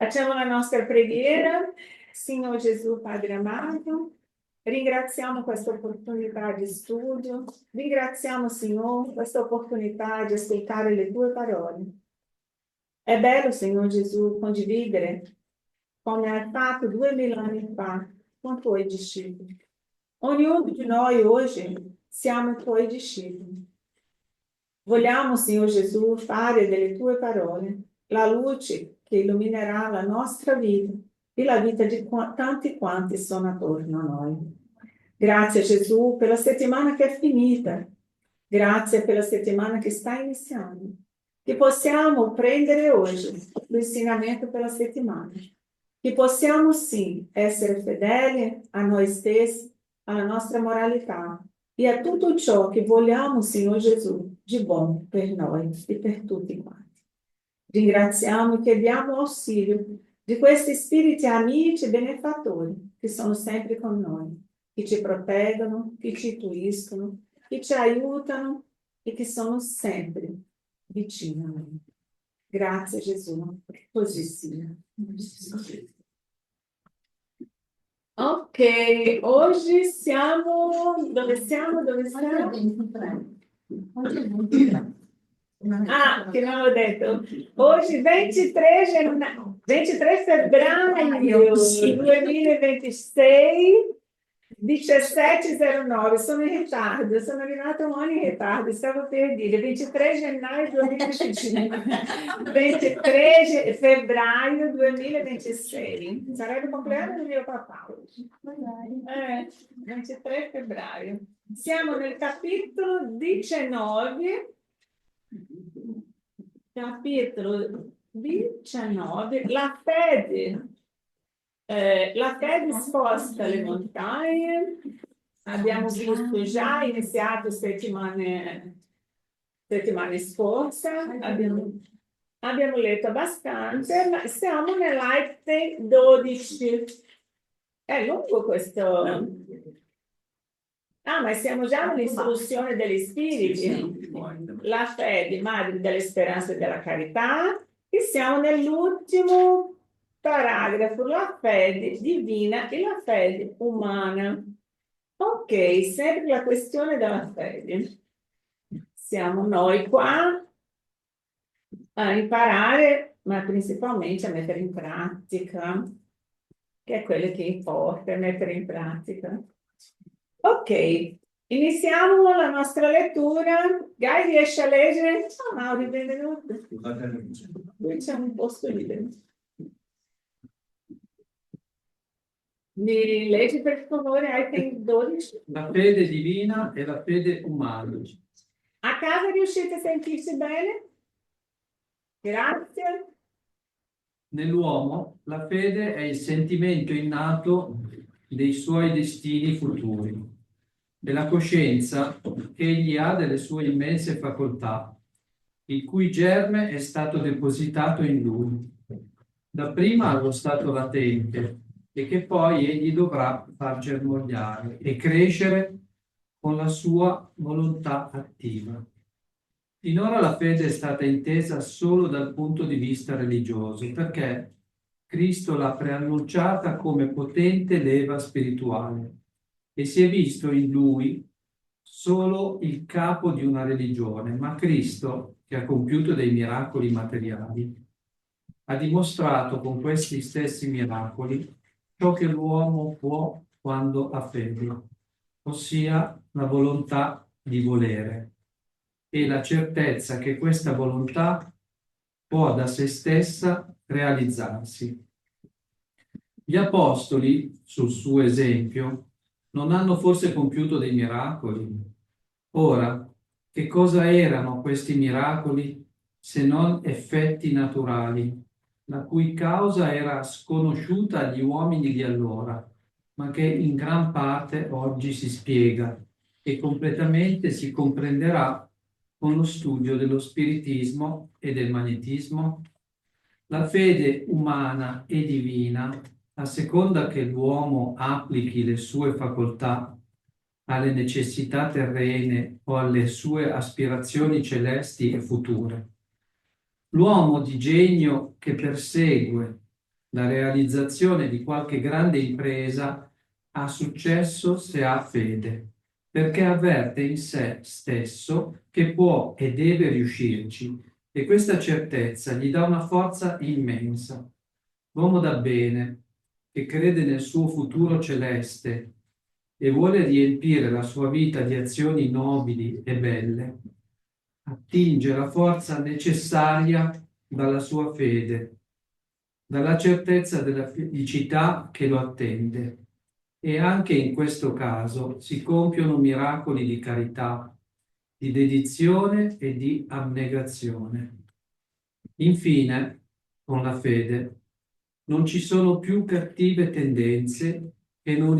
Facciamo la nostra preghiera. Signor Gesù, Padre amato, ringraziamo questa opportunità di studio, ringraziamo, Signore, questa opportunità di ascoltare le tue parole. È bello, Signor Gesù, condividere come hai fatto 2000 anni fa con i tuoi discepoli. Ognuno di noi oggi siamo i tuoi discepoli. Vogliamo, Signor Gesù, fare delle tue parole la luce che illuminerà la nostra vita e la vita di tanti quanti sono attorno a noi. Grazie Gesù per la settimana che è finita. Grazie per la settimana che sta iniziando. Che possiamo prendere oggi l'insegnamento per la settimana. Che possiamo sì essere fedeli a noi stessi, alla nostra moralità e a tutto ciò che vogliamo, Signor Gesù, di buono per noi e per tutti quanti. Ringraziamo e chiediamo ausilio di questi spiriti amici e benefattori che sono sempre con noi, che ci proteggono, che ci istruiscono, che ci aiutano e che sono sempre vicino a noi. Grazie Gesù, che così sia. Ok, oggi siamo... Dove siamo? Dove siamo? Oggi è 23. Ah, che non l'ho detto. Oggi 23 febbraio 2026, 17:09. Sono in ritardo, sono arrivata un anno in ritardo, stavo per dire 23 gennaio 2025, 23 febbraio 2026. Sarebbe il compleanno del mio papà oggi. 23 febbraio. Siamo nel capitolo 19. Capitolo 19, la fede sposta le montagne. Abbiamo visto già iniziato settimane scorse, abbiamo letto abbastanza, ma siamo nell'Aite 12. È lungo questo. Ah, ma siamo già nell'istruzione degli spiriti, la fede, madre delle speranze e della carità, e siamo nell'ultimo paragrafo, la fede divina e la fede umana. Ok, sempre la questione della fede. Siamo noi qua a imparare, ma principalmente a mettere in pratica, che è quello che importa, mettere in pratica. Ok, iniziamo la nostra lettura. Gai, riesci a leggere? Ciao Mauri, benvenuto. Qui c'è un posto libero. Mi leggi per favore Item 12? La fede divina e la fede umana. A casa riuscite a sentirsi bene? Grazie. Nell'uomo la fede è il sentimento innato dei suoi destini futuri, della coscienza che egli ha delle sue immense facoltà, il cui germe è stato depositato in lui, dapprima allo stato latente, e che poi egli dovrà far germogliare e crescere con la sua volontà attiva. Finora la fede è stata intesa solo dal punto di vista religioso, perché Cristo l'ha preannunciata come potente leva spirituale e si è visto in lui solo il capo di una religione, ma Cristo, che ha compiuto dei miracoli materiali, ha dimostrato con questi stessi miracoli ciò che l'uomo può quando ha fede, ossia la volontà di volere e la certezza che questa volontà può da se stessa realizzarsi. Gli apostoli, sul suo esempio, non hanno forse compiuto dei miracoli? Ora, che cosa erano questi miracoli se non effetti naturali, la cui causa era sconosciuta agli uomini di allora, ma che in gran parte oggi si spiega e completamente si comprenderà con lo studio dello spiritismo e del magnetismo? La fede umana e divina, a seconda che l'uomo applichi le sue facoltà alle necessità terrene o alle sue aspirazioni celesti e future. L'uomo di genio che persegue La realizzazione di qualche grande impresa ha successo se ha fede, perché avverte in sé stesso che può e deve riuscirci, e questa certezza gli dà una forza immensa. L'uomo da bene, che crede nel suo futuro celeste e vuole riempire la sua vita di azioni nobili e belle, attinge la forza necessaria dalla sua fede, dalla certezza della felicità che lo attende. E anche in questo caso si compiono miracoli di carità, di dedizione e di abnegazione. Infine, con la fede, non ci sono più cattive tendenze che non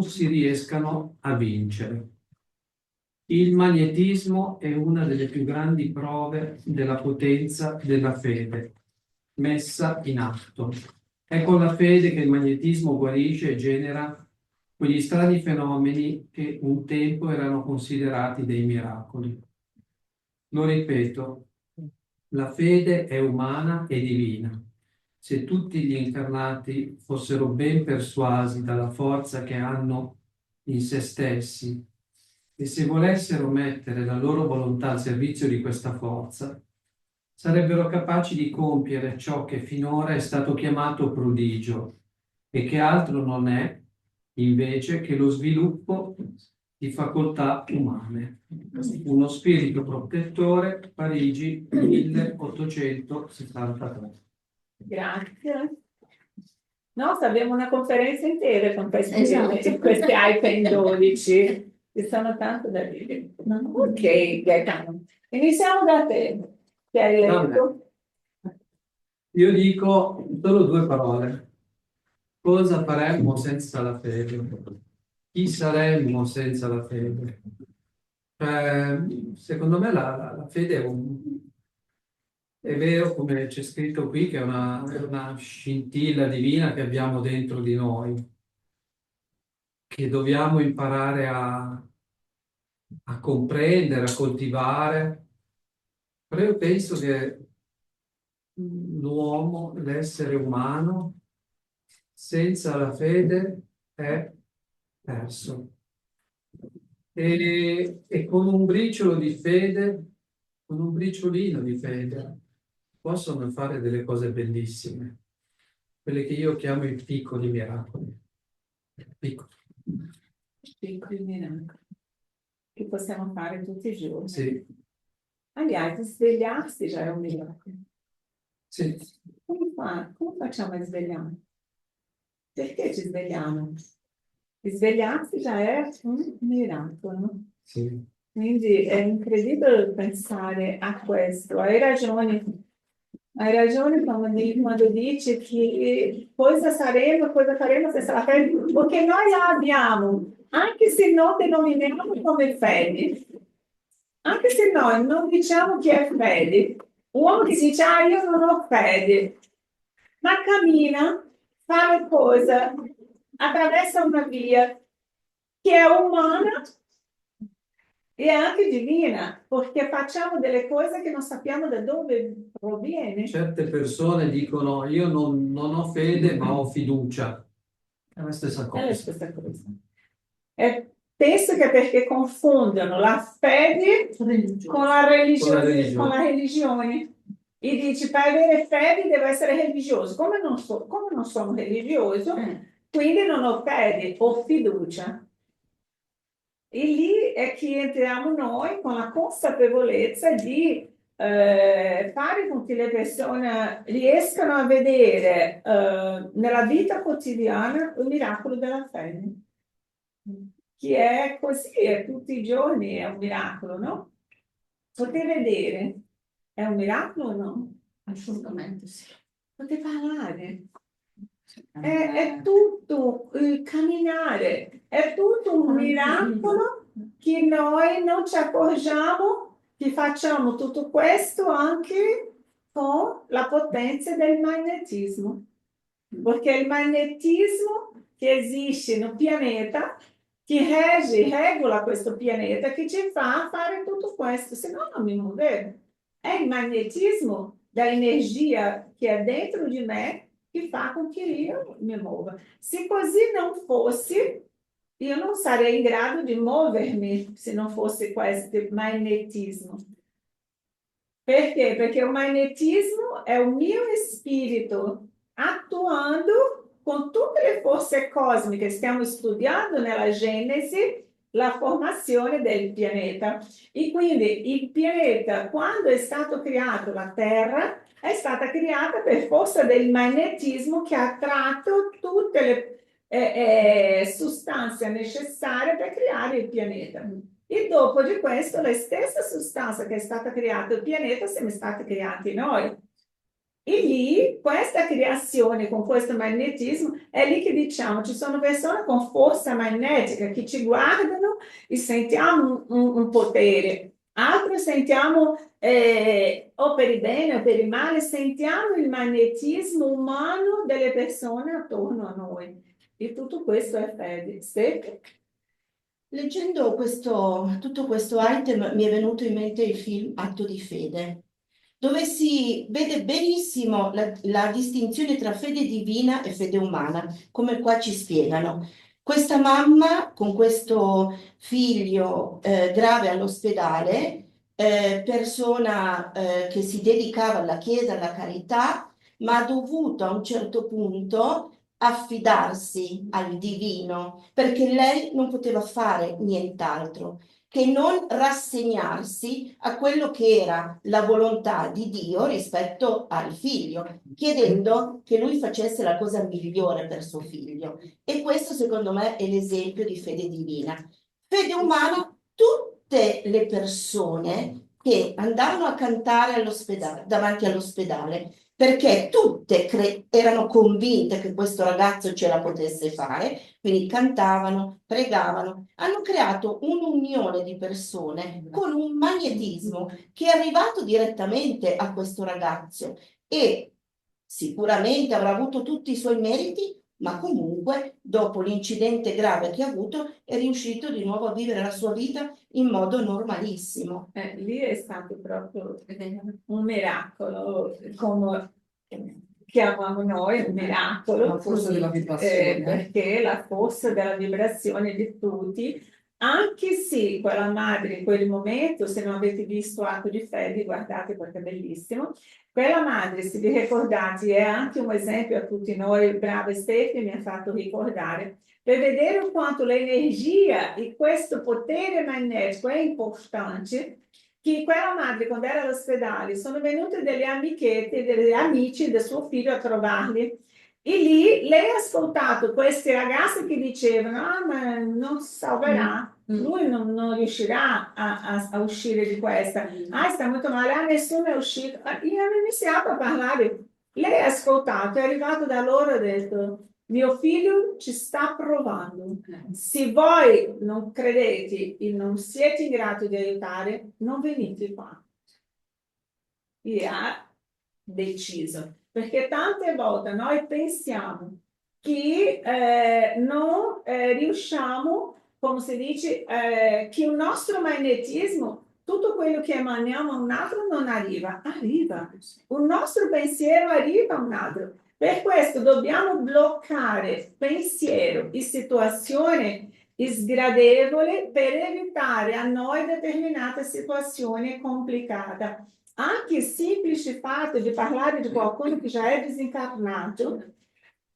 si riescano a vincere. Il magnetismo è una delle più grandi prove della potenza della fede messa in atto. È con la fede che il magnetismo guarisce e genera quegli strani fenomeni che un tempo erano considerati dei miracoli. Lo ripeto, la fede è umana e divina. Se tutti gli incarnati fossero ben persuasi dalla forza che hanno in se stessi e se volessero mettere la loro volontà al servizio di questa forza, sarebbero capaci di compiere ciò che finora è stato chiamato prodigio e che altro non è invece che lo sviluppo di facoltà umane. Uno spirito protettore, Parigi, 1873. Grazie. No, abbiamo una conferenza intera con Esatto. questi iPad 12. Ci sono tanto da dire. Ok, Gaetano. Iniziamo da te. Che hai letto? Io dico solo due parole. Cosa faremmo senza la fede? Chi saremmo senza la fede? Secondo me la fede è vero, come c'è scritto qui, che è una scintilla divina che abbiamo dentro di noi, che dobbiamo imparare a comprendere, a coltivare. Però io penso che l'uomo, l'essere umano, senza la fede è perso. E con un briciolo di fede, con un briciolino di fede, possono fare delle cose bellissime, quelle che io chiamo i piccoli miracoli. Piccoli. Piccoli miracoli che possiamo fare tutti i giorni. Sì, Aliás, svegliarsi già è un miracolo. sì. Come facciamo a svegliare? Perché ci svegliamo? Svegliarsi già è un miracolo. Sì. Quindi è incredibile pensare a questo. Hai ragione quando dici che cosa faremo senza la fede, perché noi la abbiamo, anche se non denominiamo come fede, anche se noi non diciamo che è fede. Uomo che dice, io non ho fede, ma cammina, fa le cose, attraversa una via che è umana e anche divina, perché facciamo delle cose che non sappiamo da dove proviene. Certe persone dicono, io non ho fede, ma ho fiducia. È la stessa È la cosa. stessa cosa. E penso che perché confondono la fede con la religione, con la religione. E dici, per avere fede devo essere religioso. Come non sono religioso, quindi non ho fede, ho fiducia. E lì è che entriamo noi con la consapevolezza di fare con che le persone riescano a vedere nella vita quotidiana il miracolo della fede, che è così, è tutti i giorni è un miracolo, no? Potete vedere, è un miracolo o no? Assolutamente sì. Potete parlare. È tutto il camminare, è tutto un miracolo che noi non ci accorgiamo che facciamo tutto questo anche con la potenza del magnetismo. Perché il magnetismo che esiste nel pianeta, che regola questo pianeta, che ci fa fare tutto questo, se no non mi muovevo. È il magnetismo da energia que é dentro de me que fa com que eu me mova. Se così não fosse, eu não sarei em grado de mover-me se não fosse com esse magnetismo. Por quê? Porque o magnetismo é o mio espírito atuando con tutte le forze cosmiche. Stiamo studiando nella Genesi la formazione del pianeta. E quindi il pianeta, quando è stato creato la Terra, è stata creata per forza del magnetismo che ha attratto tutte le sostanze necessarie per creare il pianeta. E dopo di questo, la stessa sostanza che è stata creata il pianeta siamo stati creati noi. E lì, questa creazione con questo magnetismo, è lì che diciamo, ci sono persone con forza magnetica che ci guardano e sentiamo un potere. Altri sentiamo, o per il bene o per il male, sentiamo il magnetismo umano delle persone attorno a noi. E tutto questo è fede. Sì? Leggendo tutto questo item mi è venuto in mente il film Atto di fede, dove si vede benissimo la distinzione tra fede divina e fede umana, come qua ci spiegano. Questa mamma con questo figlio grave all'ospedale, persona che si dedicava alla Chiesa, alla carità, ma ha dovuto a un certo punto affidarsi al divino, perché lei non poteva fare nient'altro che non rassegnarsi a quello che era la volontà di Dio rispetto al figlio, chiedendo che lui facesse la cosa migliore per suo figlio. E questo, secondo me, è l'esempio di fede divina. Fede umana, tutte le persone che andavano a cantare all'ospedale, davanti all'ospedale, perché tutte erano convinte che questo ragazzo ce la potesse fare, quindi cantavano, pregavano, hanno creato un'unione di persone con un magnetismo che è arrivato direttamente a questo ragazzo e sicuramente avrà avuto tutti i suoi meriti, ma comunque dopo l'incidente grave che ha avuto è riuscito di nuovo a vivere la sua vita in modo normalissimo. Lì è stato proprio un miracolo, come chiamiamo noi, un miracolo. La forza della vibrazione. Perché la forza della vibrazione di tutti, anche se quella madre in quel momento, se non avete visto Atto di Fede, guardate perché è bellissimo, quella madre, se vi ricordate, è anche un esempio a tutti noi, brava Steffi mi ha fatto ricordare, per vedere quanto l'energia e questo potere magnetico è importante, che quella madre, quando era all'ospedale, sono venute delle amichette, degli amici del suo figlio a trovarli. E lì lei ha ascoltato questi ragazzi che dicevano: ah, ma non si salverà, lui non riuscirà a uscire di questa. Ah, sta molto male, ah, nessuno è uscito. E hanno iniziato a parlare. Lei ha ascoltato, è arrivato da loro e ha detto: mio figlio ci sta provando. Se voi non credete e non siete in grado di aiutare, non venite qua. E ha deciso. Perché tante volte noi pensiamo che non riusciamo, come si dice, che il nostro magnetismo, tutto quello che emaniamo a un altro non arriva. Arriva. Il nostro pensiero arriva a un altro. Per questo dobbiamo bloccare pensiero e situazione sgradevole per evitare a noi determinata situazione complicata. Anche il semplice fatto di parlare di qualcuno che già è desencarnato,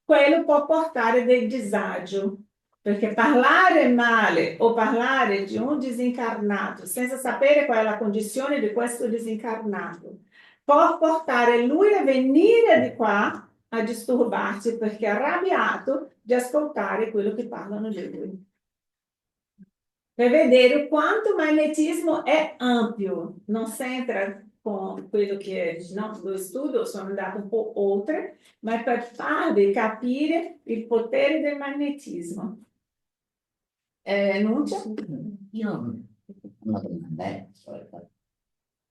quello può portare del disagio, perché parlare male o parlare di un desencarnato senza sapere qual è la condizione di questo desencarnato può portare lui a venire di qua a disturbarsi perché è arrabbiato di ascoltare quello che parlano di lui. Per vedere quanto o magnetismo è ampio, non si entra con quello che lo studio, sono andato un po' oltre, ma per farvi capire il potere del magnetismo. Non c'è? Io ho una domanda.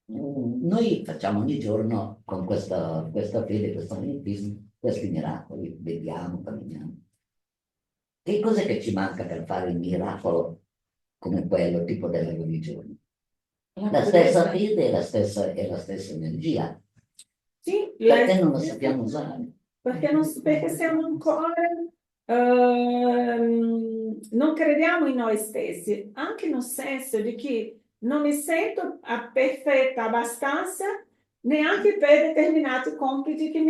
Noi facciamo ogni giorno con questa fede, questo magnetismo, questi miracoli, vediamo, camminiamo. Che cos'è che ci manca per fare il miracolo come quello tipo della religione? La stessa fede e la stessa energia. Sì, Perché non lo sappiamo usare? Perché siamo ancora, non crediamo in noi stessi, anche nel senso di che non mi sento perfetta abbastanza neanche per determinati compiti che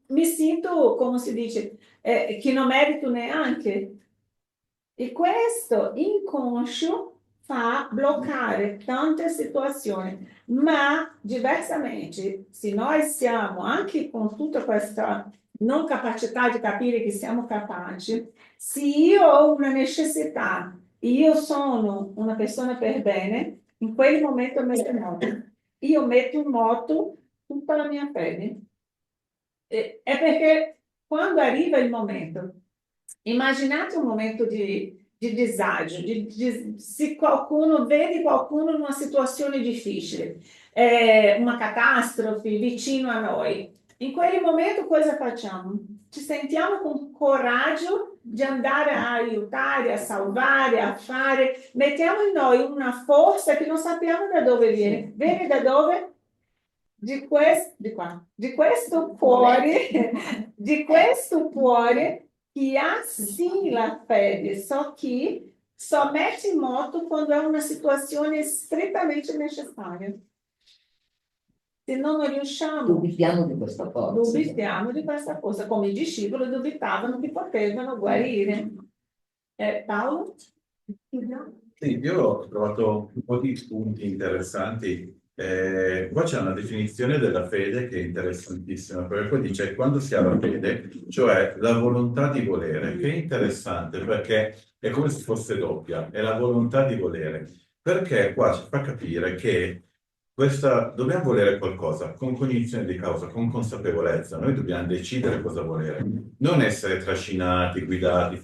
mi sento, come si dice, che non merito neanche. E questo inconscio fa bloccare tante situazioni, ma diversamente, se noi siamo anche con tutta questa non capacità di capire che siamo capaci, se io ho una necessità, io sono una persona per bene, in quel momento io metto in moto tutta la mia fede. È perché quando arriva il momento, immaginate un momento di disagio, se qualcuno vede qualcuno in una situazione difficile, una catastrofe vicino a noi. In quel momento cosa facciamo? Ci sentiamo con coraggio di andare a aiutare, a salvare, a fare. Mettiamo in noi una forza che non sappiamo da dove viene. Viene da dove? Di questo cuore, di questo cuore che ha sì la fede, só che só mette in moto quando è una situazione strettamente necessaria. Se non riusciamo, Dubitiamo di questa forza. dubitiamo di questa cosa, come i discepoli dubitavano che potevano guarire. Paolo? Sì, io ho trovato un po' di spunti interessanti. Qua c'è una definizione della fede che è interessantissima, perché poi dice quando si ha la fede, cioè la volontà di volere, che è interessante perché è come se fosse doppia, è la volontà di volere, perché qua ci fa capire che dobbiamo volere qualcosa con cognizione di causa, con consapevolezza. Noi dobbiamo decidere cosa volere, non essere trascinati, guidati,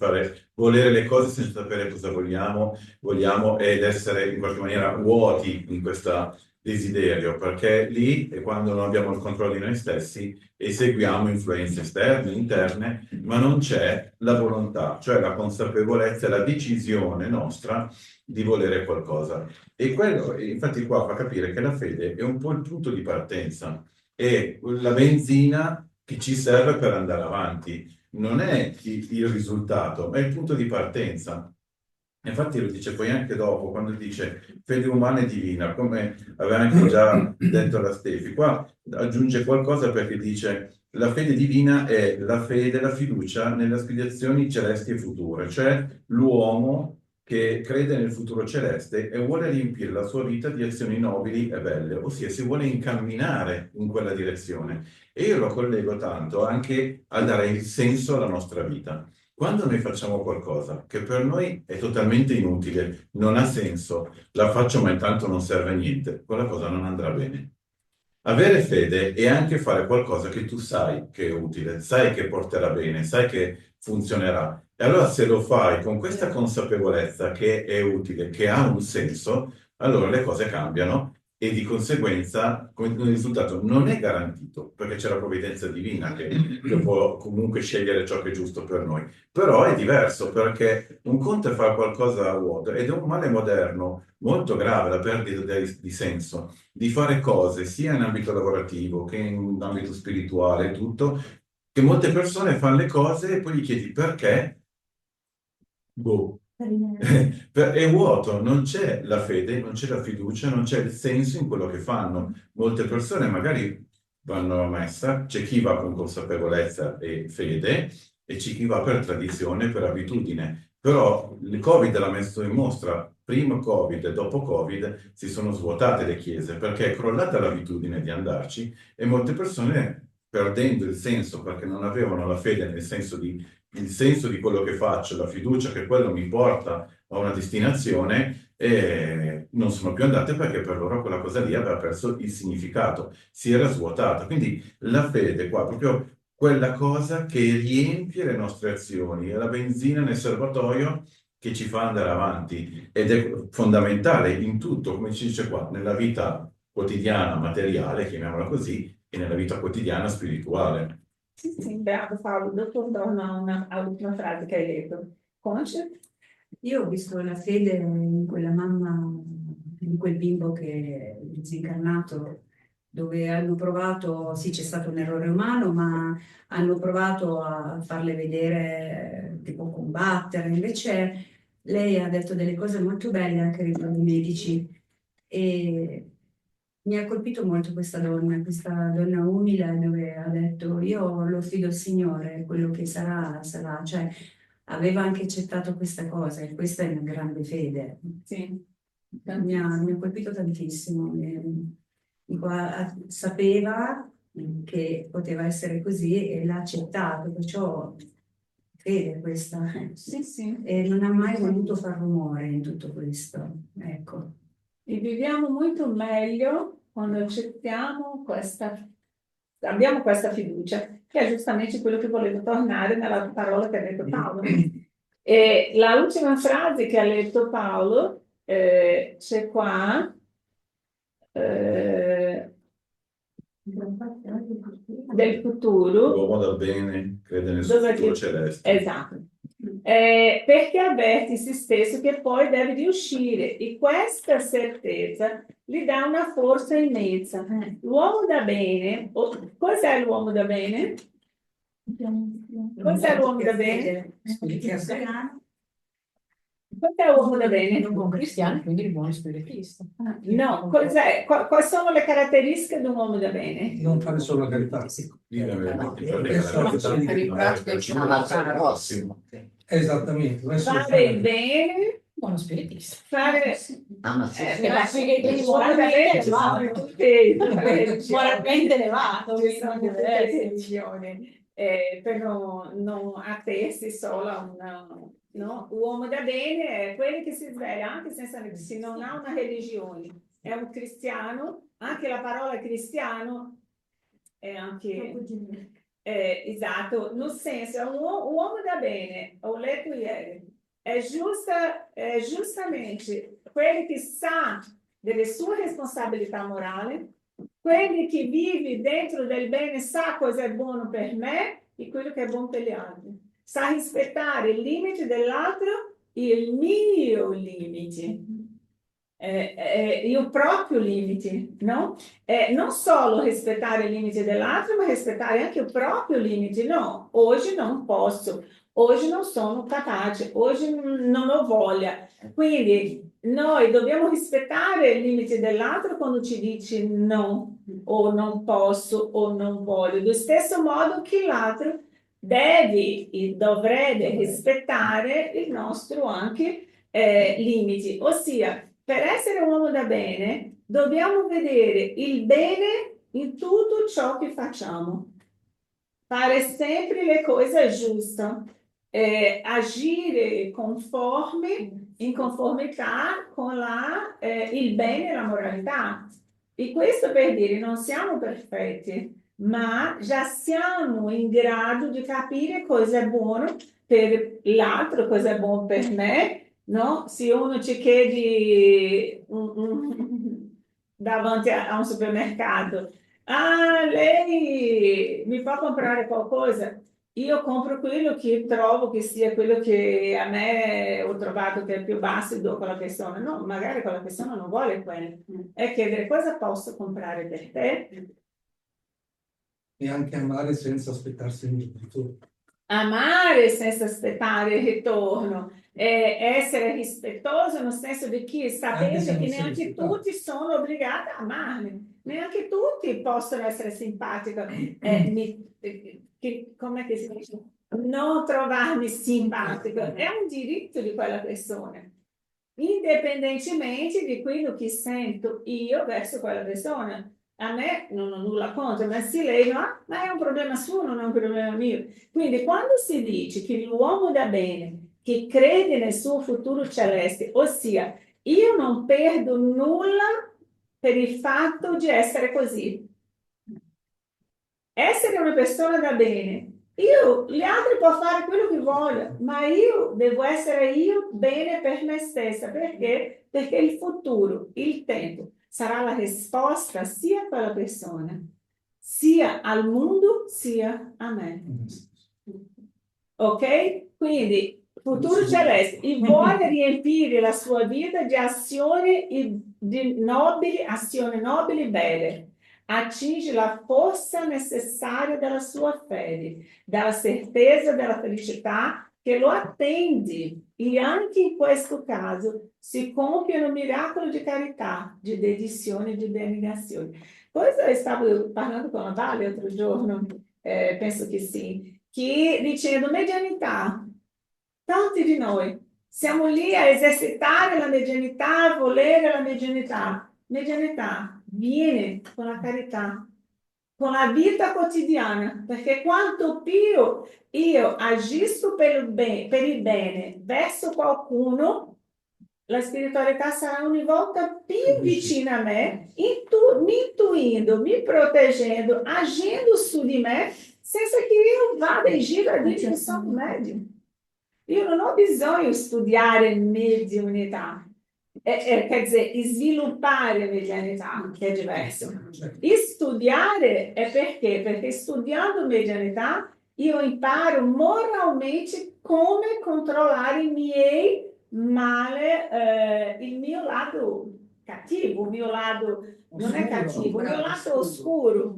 volere le cose senza sapere cosa vogliamo ed essere in qualche maniera vuoti in questo desiderio, perché lì è quando non abbiamo il controllo di noi stessi e seguiamo influenze esterne, interne, ma non c'è la volontà, cioè la consapevolezza e la decisione nostra di volere qualcosa. E quello, infatti qua fa capire che la fede è un po' il punto di partenza, è la benzina che ci serve per andare avanti, non è il risultato, ma è il punto di partenza. Infatti lo dice poi anche dopo, quando dice fede umana e divina, come aveva anche già detto la Stefi. Qua aggiunge qualcosa perché dice la fede divina è la fede, la fiducia nelle aspirazioni celesti e future, cioè l'uomo che crede nel futuro celeste e vuole riempire la sua vita di azioni nobili e belle, ossia si vuole incamminare in quella direzione. E io lo collego tanto anche a dare il senso alla nostra vita. Quando noi facciamo qualcosa che per noi è totalmente inutile, non ha senso, la faccio ma intanto non serve a niente, quella cosa non andrà bene. Avere fede è anche fare qualcosa che tu sai che è utile, sai che porterà bene, sai che funzionerà. E allora se lo fai con questa consapevolezza che è utile, che ha un senso, allora le cose cambiano e di conseguenza il risultato non è garantito, perché c'è la provvidenza divina che può comunque scegliere ciò che è giusto per noi. Però è diverso perché un conto è fare qualcosa a vuoto ed è un male moderno molto grave, la perdita di senso, di fare cose sia in ambito lavorativo che in ambito spirituale, tutto, che molte persone fanno le cose e poi gli chiedi perché? Boh. È vuoto, non c'è la fede, non c'è la fiducia, non c'è il senso in quello che fanno. Molte persone magari vanno a messa, c'è chi va con consapevolezza e fede e c'è chi va per tradizione, per abitudine. Però il Covid l'ha messo in mostra, prima Covid e dopo Covid si sono svuotate le chiese perché è crollata l'abitudine di andarci e molte persone perdendo il senso perché non avevano la fede nel senso il senso di quello che faccio, la fiducia che quello mi porta a una destinazione, non sono più andate perché per loro quella cosa lì aveva perso il significato, si era svuotata. Quindi la fede qua è proprio quella cosa che riempie le nostre azioni, è la benzina nel serbatoio che ci fa andare avanti ed è fondamentale in tutto, come ci dice qua, nella vita quotidiana materiale, chiamiamola così, e nella vita quotidiana spirituale. Sì, bravo Paolo. Dopo torno all'ultima frase che hai detto. Conce? Io ho visto la fede in quella mamma, in quel bimbo che è disincarnato dove hanno provato, sì, c'è stato un errore umano, ma hanno provato a farle vedere che può combattere. Invece lei ha detto delle cose molto belle anche riguardo i medici e mi ha colpito molto questa donna umile dove ha detto io lo fido al Signore, quello che sarà, sarà. Cioè, aveva anche accettato questa cosa e questa è una grande fede. Sì. Mi ha colpito tantissimo. Sapeva che poteva essere così e l'ha accettato, perciò fede questa. Sì, sì. E non ha mai voluto far rumore in tutto questo. Ecco. E viviamo molto meglio quando abbiamo questa fiducia, che è giustamente quello che volevo tornare nella parola che ha detto Paolo. E la ultima frase che ha detto Paolo c'è qua, del futuro. L'uomo da bene crede nel Dove futuro ti- celeste. Esatto. Perché avverte se stesso che poi deve riuscire e questa certezza gli dà una forza immensa. L'uomo da bene, cos'è l'uomo da bene? Cos'è l'uomo da bene? Cos'è l'uomo da bene? Un buon cristiano, quindi il buono spiritista. No, quali sono le caratteristiche di un uomo da bene? Non fare solo la carità. Dire veramente fare È solo carità, in pratica Ma verso il prossimo. Esattamente. non è solo Fare il fare- bene, Buono spiritista. fare... Ah, ma sì, sì. Moralmente elevato. Moralmente elevato. Ci sono quindi tutte le diversi. religioni, però non attesti solo a no? Uomo da bene è quello che si sveglia anche senza se non ha una religione, è un cristiano, anche la parola cristiano è anche esatto, nel senso è un uomo da bene, ho letto ieri, è giustamente quello che sa delle sue responsabilità morali, quelli che vive dentro del bene sa cosa è buono per me e quello che è buono per gli altri. Sa rispettare il limite dell'altro e il mio limite. Il proprio limite, no? Non solo rispettare il limite dell'altro, ma rispettare anche il proprio limite. No, oggi non posso, oggi non sono capace, oggi non ho voglia. Quindi noi dobbiamo rispettare il limite dell'altro quando ci dice no, o non posso, o non voglio. Allo stesso modo che l'altro deve e dovrebbe rispettare il nostro anche limiti. Ossia, per essere un uomo da bene, dobbiamo vedere il bene in tutto ciò che facciamo. Fare sempre le cose giuste. Agire in conformità con il bene e la moralità. E questo per dire non siamo perfetti, ma già siamo in grado di capire cosa è buono per l'altro, cosa è buono per me, no? Se uno ci chiede davanti a un supermercato, lei mi può comprare qualcosa? Io compro quello che trovo che sia quello che a me ho trovato che è più basso e do a quella persona. No, magari quella persona non vuole quello. È chiedere cosa posso comprare per te? E anche amare senza aspettarsi un ritorno. Amare senza aspettare il ritorno, essere rispettoso nel senso di chi sapendo se non che sei neanche rispettato. tutti sono obbligati a amarli, neanche tutti possono essere simpatici. Com'è che si dice? Non trovarmi simpatico, è un diritto di quella persona, indipendentemente di quello che sento io verso quella persona. A me non ho nulla contro, ma se lei no, ma è un problema suo, non è un problema mio. Quindi quando si dice che l'uomo da bene, che crede nel suo futuro celeste, ossia io non perdo nulla per il fatto di essere così. Essere una persona da bene, gli altri possono fare quello che vogliono, ma io devo essere io bene per me stessa. Perché? Perché il futuro, il tempo, sarà la risposta sia a quella persona, sia al mondo, sia a me. Ok? Quindi, futuro celeste, e vuole riempire la sua vita di azioni nobili, belle. atinge a força necessária della sua fede, dalla certeza della felicità che lo attende. E anche in questo caso si compie un miracolo di carità, di dedizione e di abnegazione. Questo stavo parlando con la Vale l'altro giorno, penso che sì, che dicendo medianità, tanti di noi siamo lì a esercitare la medianità, a volere la medianità. Medianità viene con la carità, con la vita quotidiana, perché quanto più io agisco per il bene verso qualcuno, la spiritualità sarà ogni volta più vicina a me, mi intuindo, mi proteggendo, agindo su di me, senza che io vada in giro a dire che sono medium. Io non ho bisogno di studiare mediunità, quer dizer, sviluppare medianità, che è diverso. E studiare è perché? Perché studiando medianità io imparo moralmente come controllare i miei male, il mio lato cattivo, il mio lato non è cattivo, il mio lato oscuro.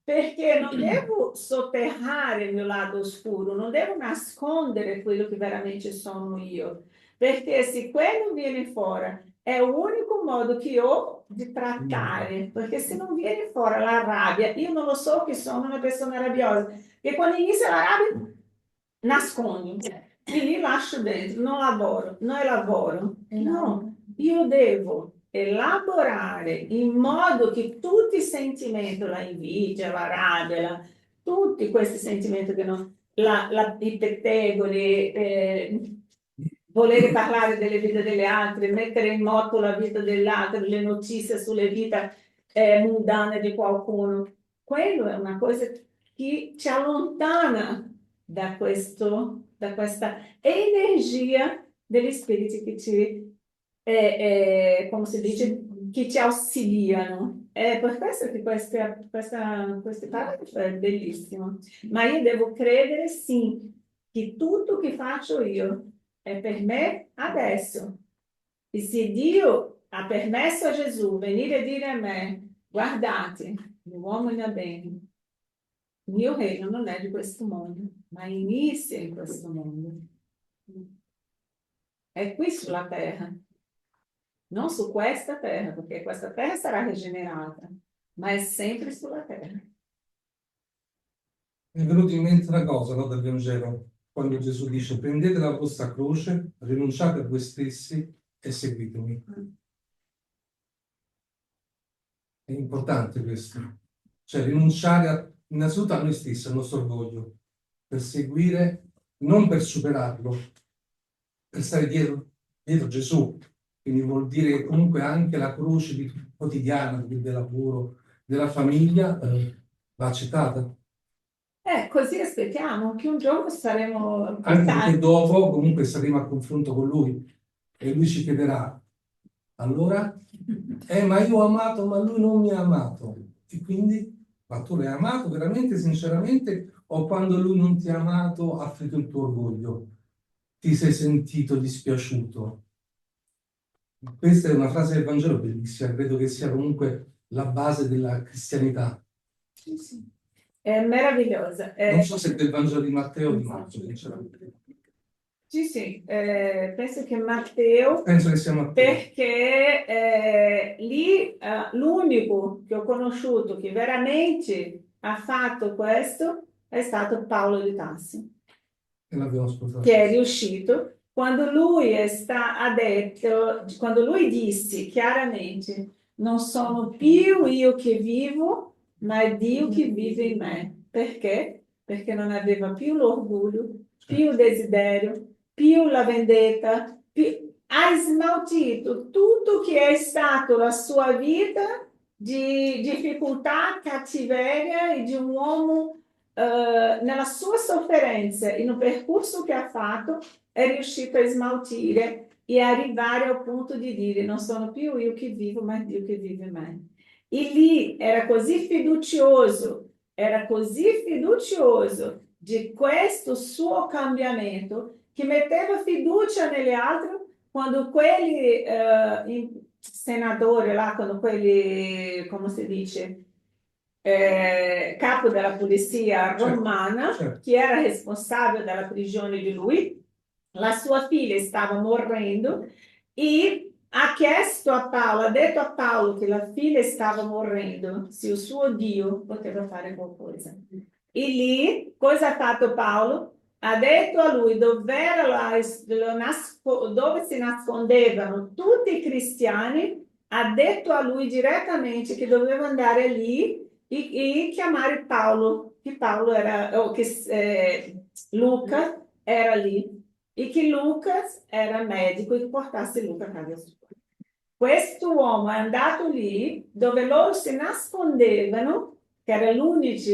Perché non devo sotterrare il mio lato oscuro, non devo nascondere quello che veramente sono io, perché se quello viene fuori è l'unico modo che ho di trattare, perché se non viene fuori la rabbia, io non lo so che sono una persona rabbiosa, che quando inizia la rabbia nascondo, e li lascio dentro, non lavoro, non elaboro, no, io devo elaborare in modo che tutti i sentimenti, la invidia, la rabbia, tutti questi sentimenti che non, i pettegoli, volere parlare delle vite delle altre, mettere in moto la vita dell'altro, le notizie sulle vite mundane di qualcuno, quello è una cosa che ci allontana da questa energia degli spiriti che ci come si dice, che ci auxiliano. È per questo che queste paragrafo è bellissimo. Ma io devo credere, sì, che tutto che faccio io è per me adesso. E se Dio ha permesso a Gesù venire a dire a me, guardate, l'uomo è bene, il mio regno non è di questo mondo, ma inizia in questo mondo. È qui sulla terra. Non su questa terra, perché questa terra sarà rigenerata, ma è sempre sulla terra. Mi è venuto in mente una cosa, no, dal Vangelo, quando Gesù dice: prendete la vostra croce, rinunciate a voi stessi e seguitemi. È importante questo, cioè rinunciare innanzitutto a noi stessi, al nostro orgoglio, per seguire, non per superarlo, per stare dietro Gesù. Quindi vuol dire che comunque anche la croce quotidiana del lavoro, della famiglia, va accettata. Così aspettiamo che un giorno saremo Anche perché dopo comunque saremo a confronto con lui e lui ci chiederà: allora, ma io ho amato, ma lui non mi ha amato. E quindi, ma tu l'hai amato veramente, sinceramente, o quando lui non ti ha amato ha ferito il tuo orgoglio? Ti sei sentito dispiaciuto? Questa è una frase del Vangelo bellissima, credo che sia comunque la base della cristianità. Sì, sì. È meravigliosa. Non so se è del Vangelo di Matteo o di Marco, sinceramente. Sì, sì, penso che Matteo, Penso che sia Matteo. perché lì l'unico che ho conosciuto che veramente ha fatto questo è stato Paolo di Tassi, E l'abbiamo ascoltato. che è riuscito quando lui ha detto, quando lui disse chiaramente: non sono più io che vivo, ma è Dio che vive in me. Perché? Perché non aveva più l'orgoglio, più il desiderio, più la vendetta, ha smaltito tutto che è stato la sua vita di difficoltà, cattiveria e di un uomo nella sua sofferenza e no percorso che ha fatto è riuscito a smaltire e arrivare al punto di dire: non sono più io che vivo, ma è Dio che vive in me. E lì era così fiducioso di questo suo cambiamento che metteva fiducia nelle altre quando quelli senatori là, quando quelli, come si dice, capo della polizia romana, certo. che era responsabile della prigione di lui. La sua figlia stava morendo e ha chiesto a Paolo, ha detto a Paolo che la figlia stava morendo, se il suo Dio poteva fare qualcosa. E lì, cosa ha fatto Paolo? Ha detto a lui dove si nascondevano tutti i cristiani, ha detto a lui direttamente che doveva andare lì e chiamare Paolo, che Paolo era, o che Luca era lì e che Lucas era medico e portasse Luca a casa sua. Questo uomo è andato lì dove loro si nascondevano, che era l'unico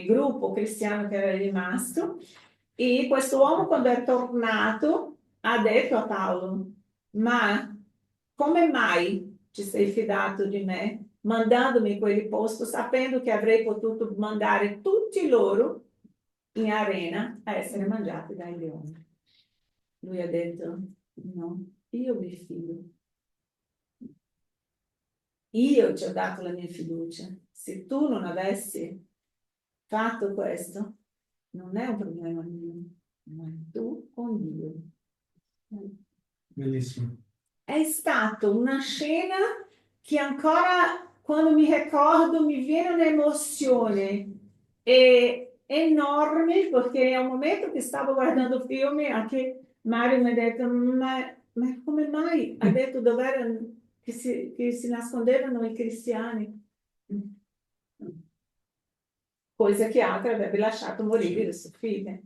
gruppo cristiano che era rimasto, e questo uomo quando è tornato ha detto a Paolo, ma come mai ti sei fidato di me, mandandomi in quel posto, sapendo che avrei potuto mandare tutti loro in arena a essere mangiati dai leoni? Lui ha detto, no, io mi fido. Io ti ho dato la mia fiducia. Se tu non avessi fatto questo, non è un problema mio, ma è tu con Dio. Bellissimo. È stata una scena che ancora quando mi ricordo mi viene un'emozione enorme perché è un momento che stavo guardando film e anche Mario mi ha detto ma come mai? Ha detto dov'erano che si nascondevano i cristiani. Cosa che altri avrebbe lasciato morire le sue figlie.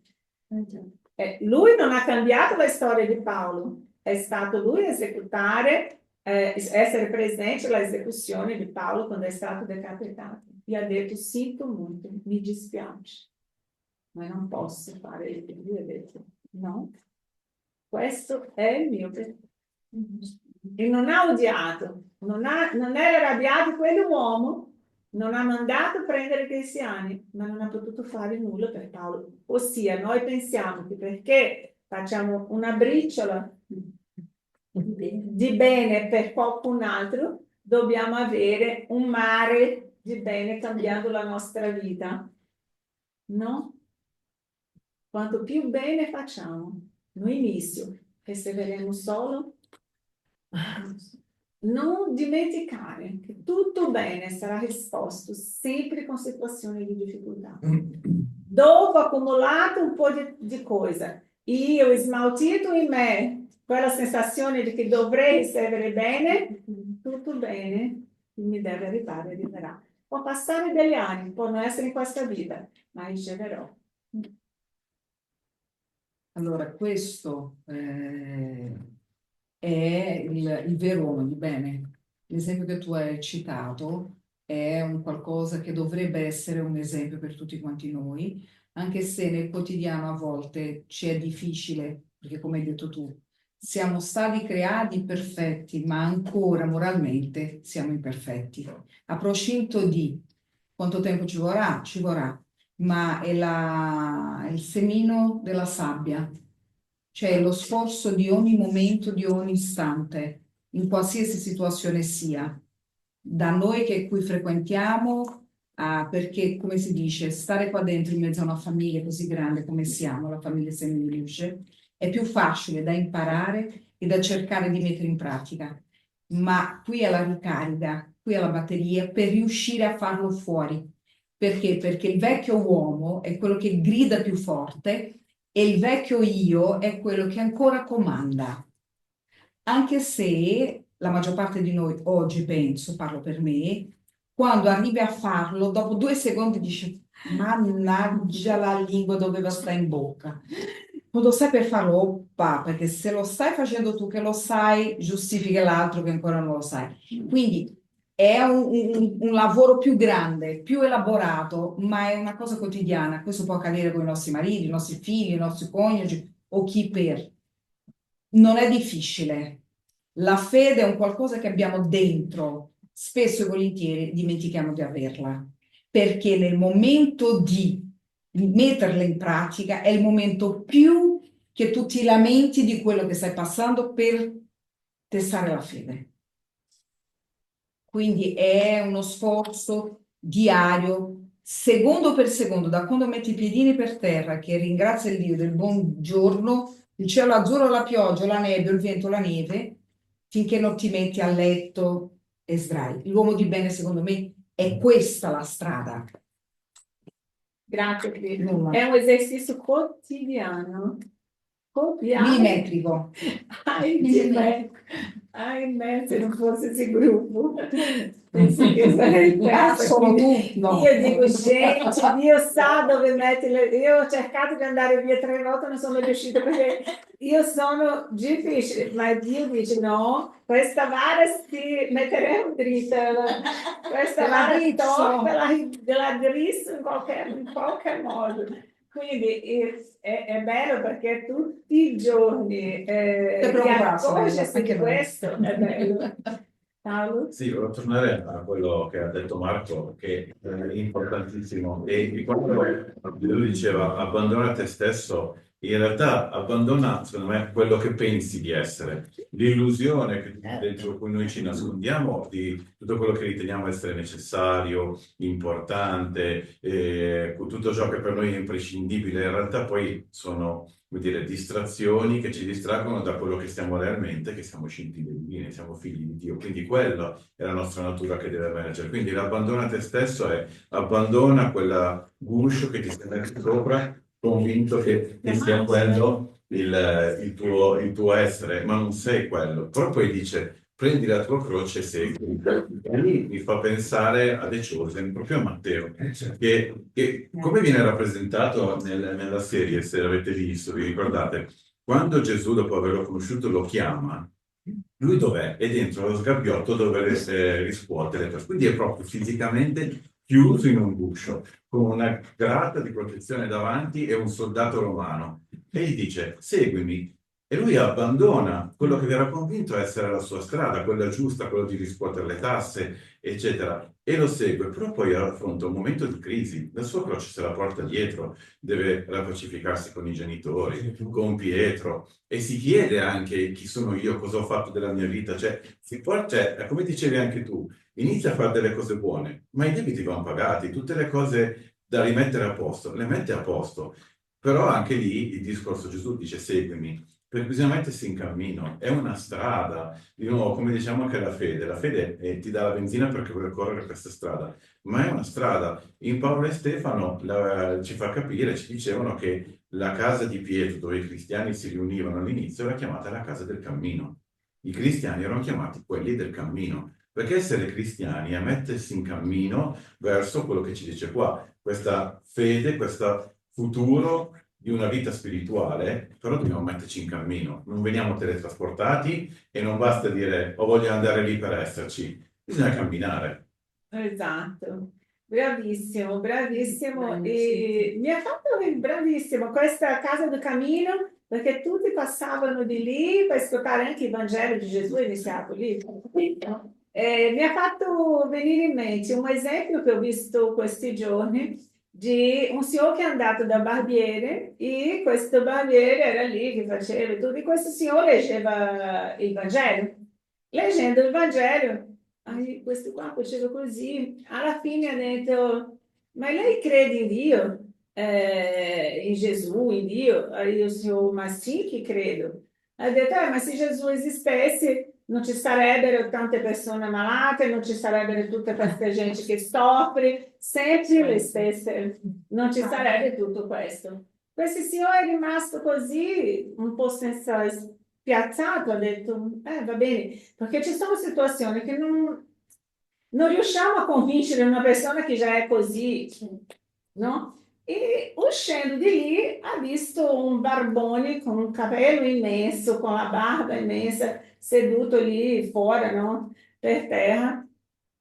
Lui non ha cambiato la storia di Paolo, è stato lui a esecutare, essere presente all'esecuzione di Paolo quando è stato decapitato. Gli ha detto, sento molto, mi dispiace, ma non posso fare il che lui ha detto. No, questo è il mio peccato. E non ha odiato, non era arrabbiato quell'uomo, non ha mandato a prendere i cristiani, ma non ha potuto fare nulla per Paolo. Ossia, noi pensiamo che perché facciamo una briciola di bene per qualcun altro, dobbiamo avere un mare di bene cambiando la nostra vita. No? Quanto più bene facciamo, no inizio, perseveremo solo. Non dimenticare che tutto bene sarà risposto sempre con situazioni di difficoltà. Dopo accumulato un po' di coisa, io ho smaltito in me quella sensazione di che dovrei ricevere bene, tutto bene, mi deve arrivare, arriverà. Può passare degli anni, può non essere in questa vita, ma riceverò. Allora, questo è il vero uomo di bene. L'esempio che tu hai citato è un qualcosa che dovrebbe essere un esempio per tutti quanti noi, anche se nel quotidiano a volte ci è difficile, perché come hai detto tu, siamo stati creati perfetti, ma ancora moralmente siamo imperfetti. A procinto di quanto tempo ci vorrà? Ci vorrà, ma è il semino della sabbia, cioè lo sforzo di ogni momento, di ogni istante, in qualsiasi situazione sia, da noi che qui frequentiamo, perché, come si dice, stare qua dentro in mezzo a una famiglia così grande come siamo, la famiglia Semiliusce, è più facile da imparare e da cercare di mettere in pratica. Ma qui è la ricarica, qui è la batteria per riuscire a farlo fuori. Perché? Perché il vecchio uomo è quello che grida più forte e il vecchio io è quello che ancora comanda. Anche se la maggior parte di noi oggi, penso, parlo per me, quando arrivi a farlo, dopo 2 secondi dici, mannaggia la lingua doveva stare in bocca. Quando stai per farlo, oppa, perché se lo stai facendo tu che lo sai, giustifica l'altro che ancora non lo sai. Quindi è un lavoro più grande, più elaborato, ma è una cosa quotidiana. Questo può accadere con i nostri mariti, i nostri figli, i nostri coniugi o chi per. Non è difficile. La fede è un qualcosa che abbiamo dentro. Spesso e volentieri dimentichiamo di averla, perché nel momento di metterla in pratica è il momento più che tu ti lamenti di quello che stai passando per testare la fede. Quindi è uno sforzo diario, secondo per secondo, da quando metti i piedini per terra, che ringrazia il Dio del buongiorno, il cielo azzurro, la pioggia, la nebbia, il vento, la neve, finché non ti metti a letto e sdrai. L'uomo di bene, secondo me, è questa la strada. Grazie, Cristo. Nulla. È un esercizio quotidiano. Milimetrico. Ahimè, se non fosse esse gruppo, penso che sarei persa. Sono tu, no. Io dico, gente, Dio sa dove mettere. Io ho cercato di andare via 3 volte, non sono riuscita perché io sono difficile, ma Dio dice no, questa vara si metteremo dritta, questa vara la drisso in qualche modo. Quindi è bello perché tutti i giorni ti accorgersi di questo, è bello. Paolo? Sì, volevo tornare a quello che ha detto Marco, che è importantissimo. E quando lui diceva abbandona te stesso, in realtà abbandona, secondo me, quello che pensi di essere, l'illusione dentro cui noi ci nascondiamo di tutto quello che riteniamo essere necessario, importante, tutto ciò che per noi è imprescindibile, in realtà poi sono, come dire, distrazioni che ci distraggono da quello che siamo realmente, che siamo scintille divine, siamo figli di Dio. Quindi quella è la nostra natura che deve emergere. Quindi l'abbandona te stesso è abbandona quella guscio che ti stai messo sopra, convinto che sia quello il tuo essere, ma non sei quello. Però poi dice, prendi la tua croce e segui. E lì mi fa pensare a De Chosen, proprio a Matteo, che come viene rappresentato nella serie, se l'avete visto, vi ricordate? Quando Gesù, dopo averlo conosciuto, lo chiama, lui dov'è? È dentro lo sgabbiotto dove riscuote le cose. Quindi è proprio fisicamente chiuso in un guscio, con una grata di protezione davanti e un soldato romano. E gli dice, seguimi. E lui abbandona quello che era convinto essere la sua strada, quella giusta, quello di riscuotere le tasse, eccetera, e lo segue. Però poi affronta un momento di crisi, la sua croce se la porta dietro, deve rapacificarsi con i genitori, con Pietro, e si chiede anche chi sono io, cosa ho fatto della mia vita, cioè, come dicevi anche tu, inizia a fare delle cose buone, ma i debiti vanno pagati, tutte le cose da rimettere a posto, le mette a posto. Però anche lì il discorso Gesù dice seguimi, perché bisogna mettersi in cammino, è una strada, di nuovo come diciamo anche la fede ti dà la benzina perché vuole correre questa strada, ma è una strada. In Paolo e Stefano ci fa capire, ci dicevano che la casa di Pietro dove i cristiani si riunivano all'inizio era chiamata la casa del cammino, i cristiani erano chiamati quelli del cammino. Perché essere cristiani è mettersi in cammino verso quello che ci dice qua, questa fede, questo futuro di una vita spirituale, però dobbiamo metterci in cammino. Non veniamo teletrasportati e non basta dire oh, voglio andare lì per esserci, bisogna camminare. Esatto, bravissimo, bravissimo. E mi ha fatto bravissimo questa casa del cammino, perché tutti passavano di lì per ascoltare anche il Vangelo di Gesù iniziato lì. Mi ha fatto venire in mente un esempio che ho visto questi giorni di un signore che è andato da barbiere e questo barbiere era lì che faceva tutto. E questo signore leggeva il Vangelo. Leggendo il Vangelo, questo qua faceva così. Alla fine ha detto, ma lei crede in Dio? In Gesù, in Dio? Aí o senhor, ma sì che credo. Ha detto, ma se Gesù esistesse, non ci sarebbero tante persone malate, non ci sarebbero tutta questa gente che soffre, sempre le stesse, non ci sarebbe tutto questo. Questo signore è rimasto così, un po' senza spiazzato, ha detto, va bene, perché ci sono situazioni che non riusciamo a convincere una persona che già è così, no? E uscendo di lì ha visto un barbone con un capello immenso, con la barba immensa, seduto lì fuori, no? Per terra.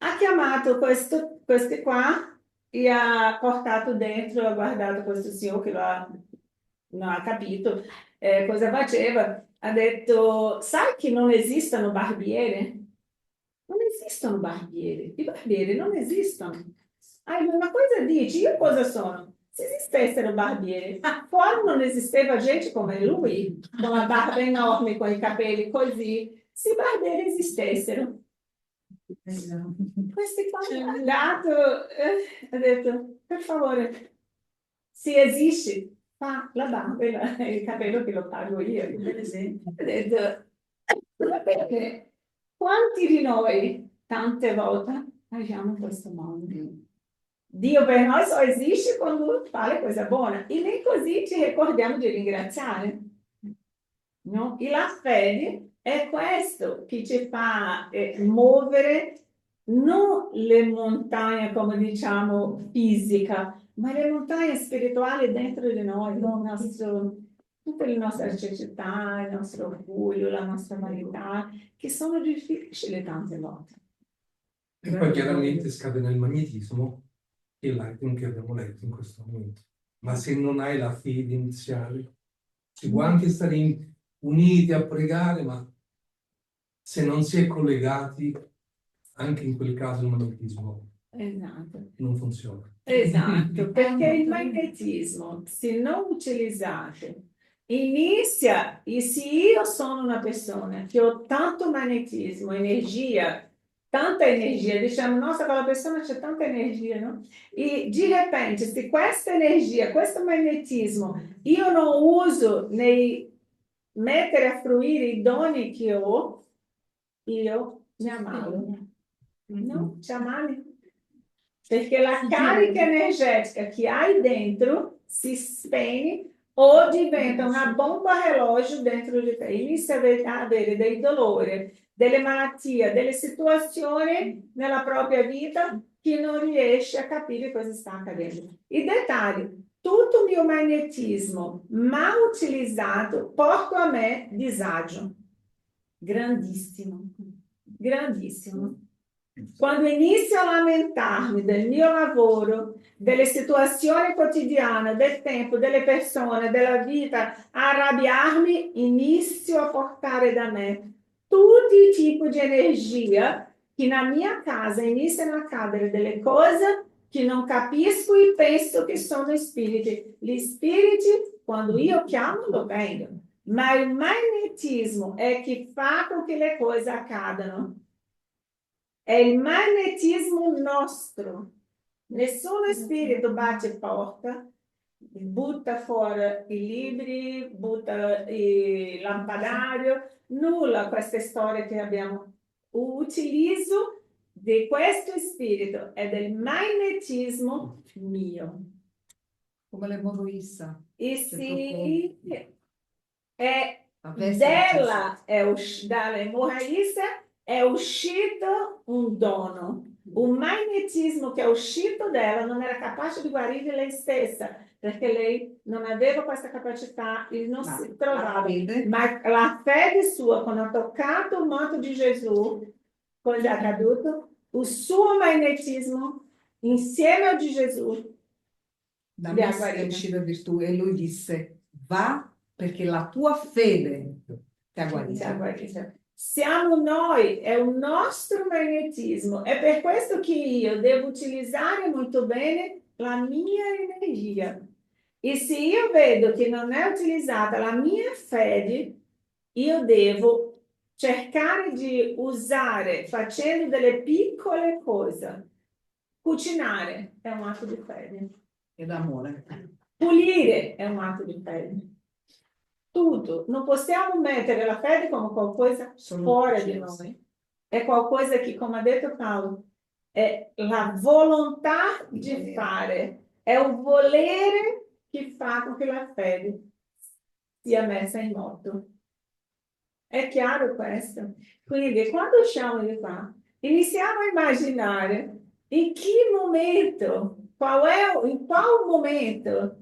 Ha chiamato questi qua e ha portato dentro, ha guardato questo signore che non ha capito cosa faceva. Ha detto, sai che non esistono barbieri? Non esistono barbieri, i barbieri non esistono. Ma cosa dici? Io cosa sono? Se esistessero barbieri, fuori non esisteva gente come lui, con la barba enorme, con i capelli così. Se i barbieri esistessero, Questi qua mi hanno dato, ha detto, per favore, se esiste, fa la barba e il capello che lo pago io. Per esempio. Ha detto, va bene, quanti di noi tante volte agiamo in questo modo? Dio per noi solo esiste quando fa le cose buone e nem così ci ricordiamo di ringraziare. No? E la fede è questo che ci fa muovere non le montagne, come diciamo, fisica, ma le montagne spirituali dentro di noi, tutte le nostre necessità, il nostro orgoglio, la nostra vanità, che sono difficili tante volte. E poi chiaramente scade nel magnetismo, che è l'item che abbiamo letto in questo momento. Ma se non hai la fede iniziale, si può anche stare uniti a pregare, ma se non si è collegati, anche in quel caso il magnetismo Esatto. non funziona. Esatto, perché il magnetismo, se non utilizzato, inizia, e se io sono una persona che ho tanto magnetismo, energia, tanta energia, diciamo, nossa, quella persona c'è tanta energia, no? E di repente, se questa energia, questo magnetismo, io non uso nei mettere a fruire i doni che ho, io mi ammalo. No? Ci ammali? Perché la carica energetica che hai dentro si spegne o diventa una bomba relógio dentro di te. Inizia a avere dei dolori, delle malattie, delle situazioni nella propria vita che non riesce a capire cosa sta accadendo. I dettagli, tutto il mio magnetismo mal utilizzato porta a me disagio. Grandissimo, grandissimo. Quando inizio a lamentarmi del mio lavoro, delle situazioni quotidiane, del tempo, delle persone, della vita, a arrabbiarmi, inizio a portare da me tutti i tipi di energia che na mia casa iniziano a accadere delle cose che non capisco e penso che sono spiriti. Gli spiriti, quando io chiamo, lo vengono. Ma il magnetismo è che fa con che le cose accadano. È il magnetismo nostro. Nessuno spirito batte porta, butta fuori i libri, butta il lampadario, nulla queste storie che abbiamo. Utilizzo di questo spirito è del magnetismo mio. Come l'emorroissa. E sì, è Avesse della, dall'emorraissa è uscito un dono. Un magnetismo che è uscito della non era capace di guarire lei stessa, perché lei non aveva questa capacità e non si trovava. Ma la fede sua, quando ha toccato il manto di Gesù, cosa è accaduto? Il suo magnetismo, insieme al di Gesù, Da li ha me è guarito. uscita virtù e lui disse, va perché la tua fede ti ha guarito. Ti ha guarito. Siamo noi, è un nostro magnetismo. È per questo che io devo utilizzare molto bene la mia energia. E se io vedo che non è utilizzata la mia fede, io devo cercare di usare facendo delle piccole cose. Cucinare è un atto di fede. Ed amore. Pulire è un atto di fede. Tutto. Non possiamo mettere la fede come qualcosa fuori di noi. È qualcosa che, come ha detto Paolo, è la volontà di fare. È un volere che fa con che la fede sia messa in moto. È chiaro questo? Quindi, quando usciamo di qua, iniziamo a immaginare in che momento, in qual momento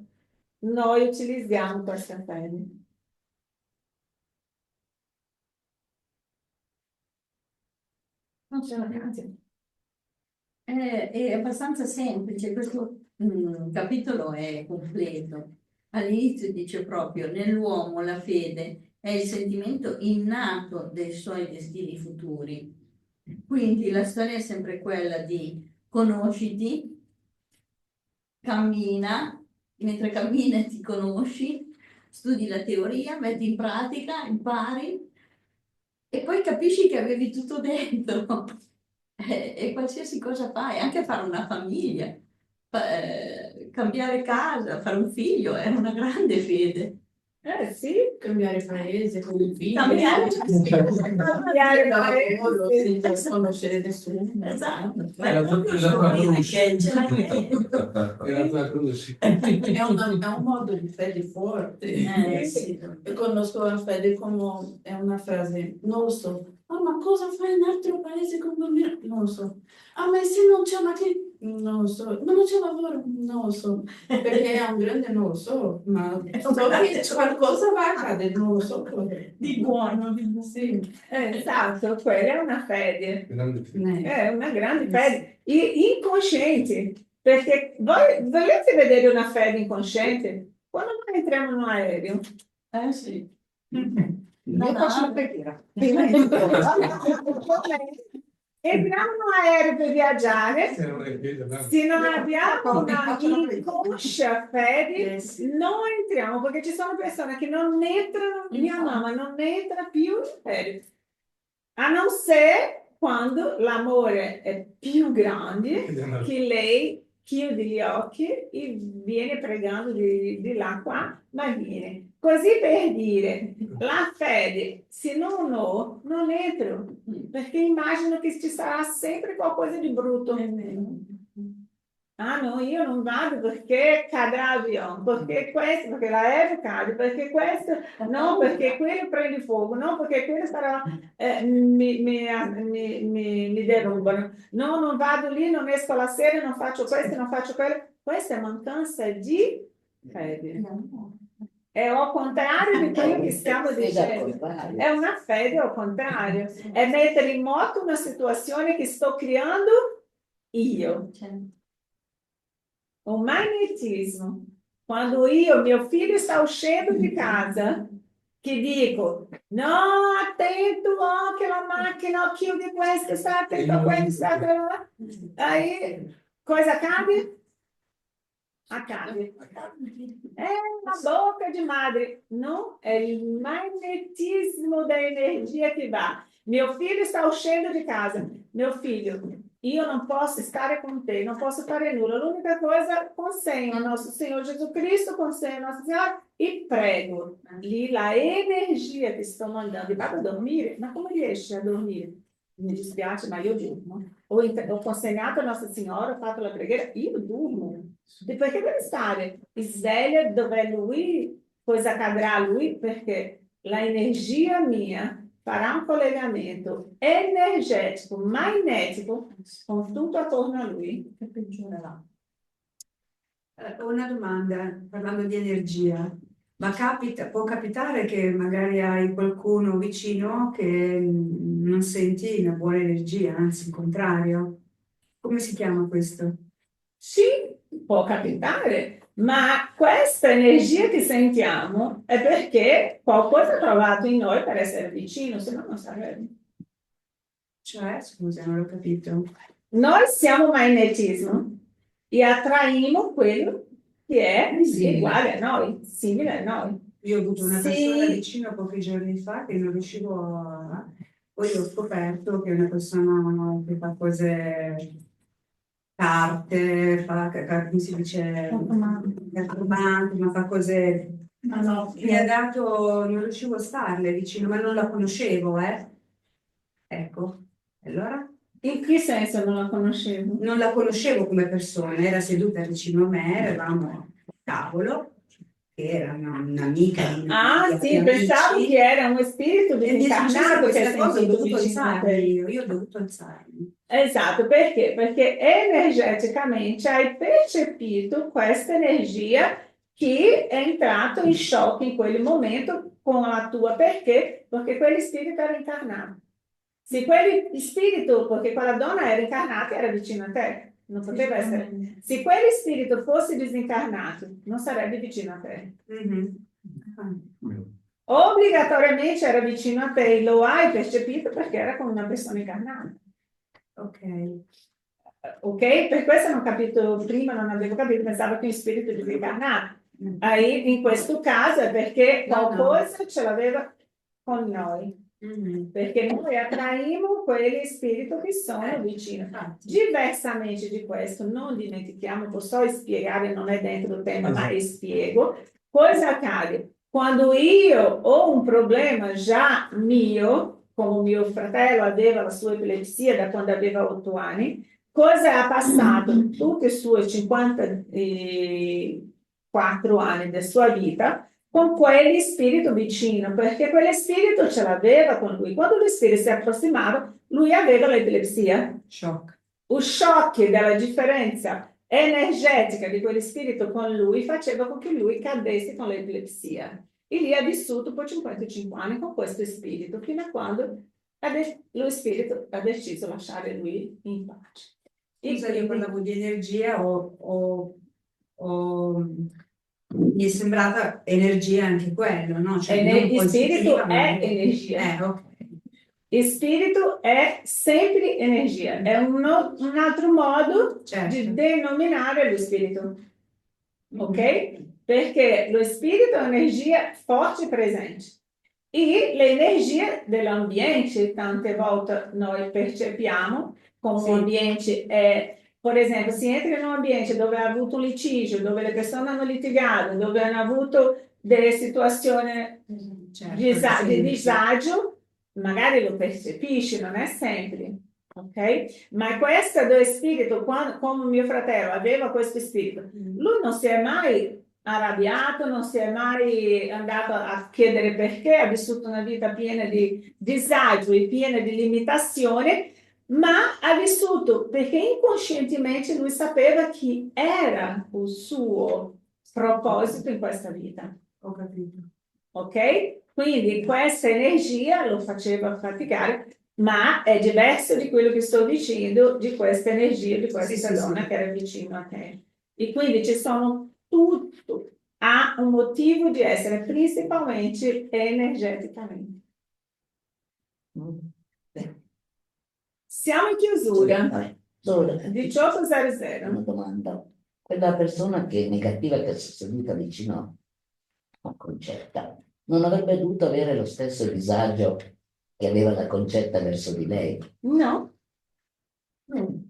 noi utilizziamo questa fede. Non c'è una canzone. È abbastanza semplice, questo capitolo è completo. All'inizio dice proprio, nell'uomo la fede è il sentimento innato dei suoi destini futuri. Quindi la storia è sempre quella di conosciti, cammina, mentre cammini ti conosci, studi la teoria, metti in pratica, impari e poi capisci che avevi tutto dentro. e qualsiasi cosa fai, anche fare una famiglia, cambiare casa, fare un figlio, è una grande fede. Sì, Cambiare paese con il figlio. Cambiare cambiare lavoro paese. senza conoscere nessuno. Esatto, È la tua croce. che ce l'ha che- È la tua croce. È un modo di fede forte. sì. Io conosco la fede come è una frase, non lo so. Ah, ma cosa fai in altro paese con bambino? Non lo so. Ah, ma se non c'è ma che? Non lo so. Ma non c'è lavoro? Non lo so. Perché è un grande non lo so, ma so che qualcosa va a accadere, non lo so cosa. Di buono. Sì. Esatto, quella è una fede. Grande fede. È una grande fede inconsciente, perché voi volete vedere una fede inconsciente? Quando noi entriamo in un aereo, Sì. io faccio la preghiera. Entriamo in un aereo per viaggiare, Se non è fede, va. se non abbiamo una inconscia fede, non entriamo, perché ci sono persone che non entrano, mia mamma non entra più in fede, a non ser quando l'amore è più grande, che lei chiude gli occhi e viene pregando di là qua, ma viene. Così per dire, la fede, se non ho, non entro, perché immagino che ci sarà sempre qualcosa di brutto. Ah no, io non vado perché cadrà l'avione, perché questo, perché l'aereo cade, perché questo, no, perché quello prende fuoco, no, perché quello sarà, mi derubano. No, non vado lì, non esco la sera, non faccio questo, non faccio quello. Questa è mancanza di fede. È al contrario di quello che stiamo dicendo. È una fede al contrario. È mettere in moto una situazione che sto creando io. Un magnetismo. Quando io, mio figlio sta uscendo di casa, che dico, no, attento, che la macchina, chiudi questo, sta attento a questo, sta attento a questo. Aí, cosa accade? Accade. È una bocca di madre, no? È il magnetismo da energia che va. Mio figlio sta uscendo di casa. Mio figlio, io non posso stare con te, non posso fare nulla. L'unica cosa, consegno al nostro Signore Gesù Cristo, consegno a Nostra Signora e prego. Lì la energia che sto mandando, vado a dormire, ma come riesci a dormire? Mi dispiace, ma io durmo. Ho consegnato a Nostra Signora, ho fatto la preghiera, io durmo. E perché deve stare sveglia dove lui, cosa accadrà a lui? Perché la energia mia farà un collegamento energetico, magnetico, con tutto attorno a lui, che peggiorerà. Ho una domanda, parlando di energia, ma può capitare che magari hai qualcuno vicino che non senti una buona energia, anzi il contrario? Come si chiama questo? Sì, può capitare, ma questa energia che sentiamo è perché qualcosa ha trovato in noi per essere vicino, se no non sarebbe. Cioè, scusa, non l'ho capito. Noi siamo magnetismo e attraiamo quello che è uguale a noi, simile a noi. Io ho avuto una Sì. persona vicino pochi giorni fa che non riuscivo a... Poi ho scoperto che è una persona che fa cose, carte, come si dice, cartomanti, ma fa cose... Mi ha dato, non riuscivo a starle vicino, ma non la conoscevo, Ecco, allora? In che senso non la conoscevo? Non la conoscevo come persona, era seduta vicino a me, eravamo a tavolo, che era un'amica di Ah, sì, pensavo che era uno spirito e mi è successa disincarnato che questa è cosa, ho sentito dovuto vicino a alzarmi te. io ho dovuto alzarmi. Esatto, perché? Perché energeticamente hai percepito questa energia che è entrato in shock in quel momento con la tua, perché? Perché quello spirito era incarnato. Se quello spirito, perché quella donna era incarnata, era vicino a te, non poteva essere. Se quello spirito fosse disincarnato, non sarebbe vicino a te. Obbligatoriamente era vicino a te, lo hai percepito perché era con una persona incarnata. Ok? Per questo non ho capito prima, non avevo capito, pensavo che un spirito disincarnato. In questo caso è perché qualcosa ce l'aveva con noi. Perché noi attraímos quelli spiriti che sono vicino. Diversamente di questo, non dimentichiamo, posso spiegare, non è dentro il tema, ma spiego. Cosa accade? Quando io ho un problema già mio, come mio fratello aveva la sua epilessia da quando aveva 8 anni, cosa ha passato tutti i suoi 54 anni della sua vita con quegli spiriti vicino, perché quello spirito ce l'aveva con lui. Quando lo spirito si approssimava, lui aveva l'epilessia. Shock. O shock della differenza energetica di quello spirito con lui faceva con che lui cadesse con l'epilessia. E lì ha vissuto per 55 anni con questo spirito, fino a quando lo spirito ha deciso di lasciare lui in pace. Scusa, io parlavo di energia, mi è sembrata energia anche quello, no? Cioè, non il spirito positiva, è ma- energia. ok. Il spirito è sempre energia, è un altro modo Certo. di denominare lo spirito, ok? Perché lo spirito è energia forte e presente e l'energia dell'ambiente tante volte noi percepiamo come un ambiente è, per esempio, si entra in un ambiente dove ha avuto un litigio, dove le persone hanno litigato, dove hanno avuto delle situazioni Certo, di disagio, magari lo percepisci, non è sempre, ok? Ma questo dello spirito, come mio fratello aveva questo spirito, lui non si è mai arrabbiato, non si è mai andato a chiedere perché, ha vissuto una vita piena di disagio e piena di limitazione, ma ha vissuto perché inconscientemente lui sapeva chi era il suo proposito in questa vita. Ho capito. Ok? Quindi questa energia lo faceva praticare, ma è diverso di quello che sto dicendo, di questa energia, di questa donna che era vicino a te. E quindi ci sono tutto, ha un motivo di essere, principalmente energeticamente. Siamo in chiusura. Vabbè, solo 18:00. una domanda. Quella persona che è negativa che si è seduta vicino a Concetta non avrebbe dovuto avere lo stesso disagio che aveva la Concetta verso di lei, No,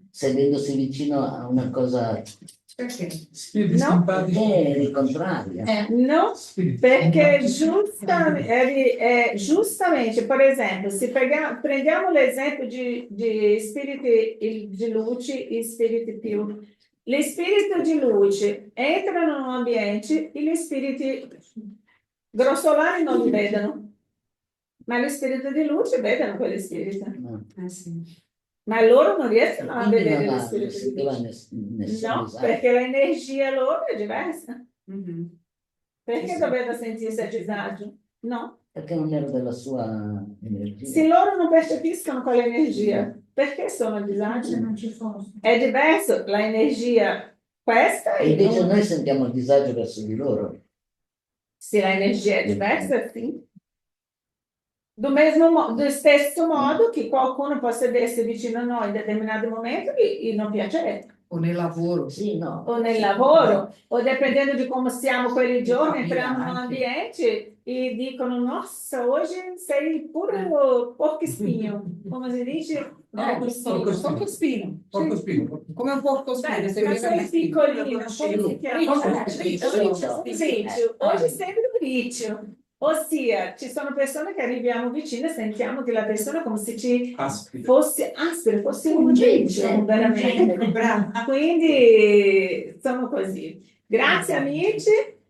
sedendosi vicino a una cosa Perché? Spiriti No. simpatici. che è di contraria. no, Spiriti perché simpatici. giustamente, per esempio, se prendiamo l'esempio di spiriti di luce e spiriti più. Gli spiriti di luce entrano in un ambiente e gli spiriti grossolani non li vedono, ma gli spiriti di luce vedono quegli spiriti. Sì. Ma loro non riescono a Quindi vedere non gli ha spiriti di sentiva luce. nessun No, disagio. perché l'energia loro è diversa. Mhm. Perché Sì. doveva sentirsi a disagio? No. Perché non era della sua energia. Se loro non percepiscono quell'energia, perché sono a disagio? Non ci fosse. È diverso l'energia questa E e invece non. noi sentiamo il disagio verso di loro. Se l'energia è diversa, sì. Do stesso modo che qualcuno può sedersi vicino a noi in determinati momenti e non piacere. O nel lavoro. Sì, no. O nel lavoro, o dipendendo di come siamo quelli giorni, Capire entriamo in un anche. ambiente e dicono, nossa, oggi sei puro porco spino, come si dice? Porco spino. Porco spino. Come un porco Beh, spino. ma sei piccolino, come si chiama? Riccio. Riccio. Oggi sembra un riccio. Ossia, ci sono persone che arriviamo vicino e sentiamo che la persona come se ci Aspida. fosse aspro, fosse un riccio, veramente. Quindi sono così. Grazie amici,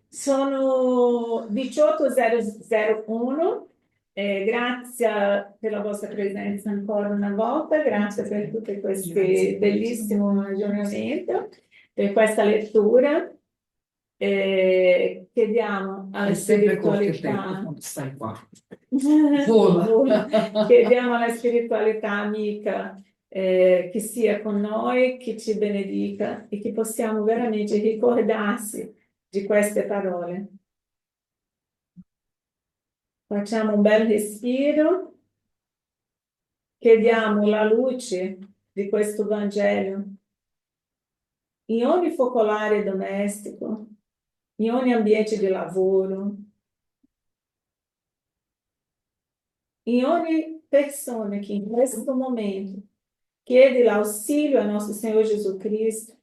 sono 18:001. Grazie per la vostra presenza ancora una volta, grazie per tutti questi bellissimo aggiornamento, per questa lettura. Chiediamo alla È sempre corto il tempo spiritualità. quando stai qua. Vola. Chiediamo alla spiritualità amica che sia con noi, che ci benedica e che possiamo veramente ricordarsi di queste parole. Facciamo un bel respiro, chiediamo la luce di questo Vangelo in ogni focolare domestico, in ogni ambiente di lavoro, in ogni persona che in questo momento chiede l'ausilio al nostro Signore Gesù Cristo.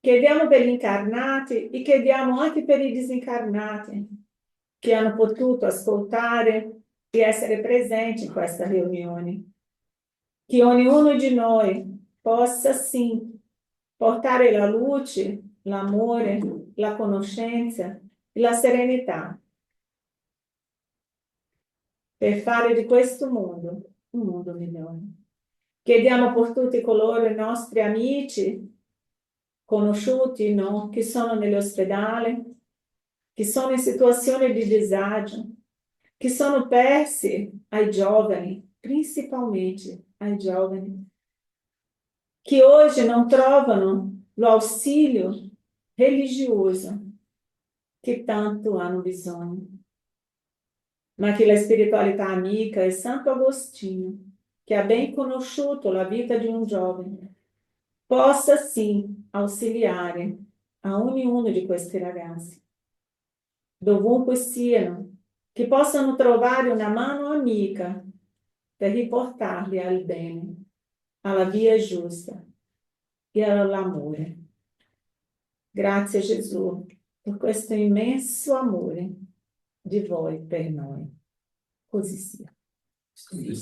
Chiediamo per gli incarnati e chiediamo anche per i disincarnati che hanno potuto ascoltare e essere presenti in questa riunione. Che ognuno di noi possa sì portare la luce, l'amore, la conoscenza e la serenità per fare di questo mondo un mondo migliore. Chiediamo per tutti coloro i nostri amici, conosciuti, no? Che sono negli ospedali, che sono in situazioni di disagio, che sono persi, ai giovani, principalmente ai giovani, che oggi non trovano l'ausilio religioso che tanto hanno bisogno. Ma che la spiritualità amica è Santo Agostino, che ha ben conosciuto la vita di un giovane, possa sì auxiliare a ognuno di questi ragazzi, dovunque siano, che possano trovare una mano amica per riportarli al bene, alla via giusta e all'amore. Grazie Gesù per questo immenso amore di voi per noi. Così sia. Sì.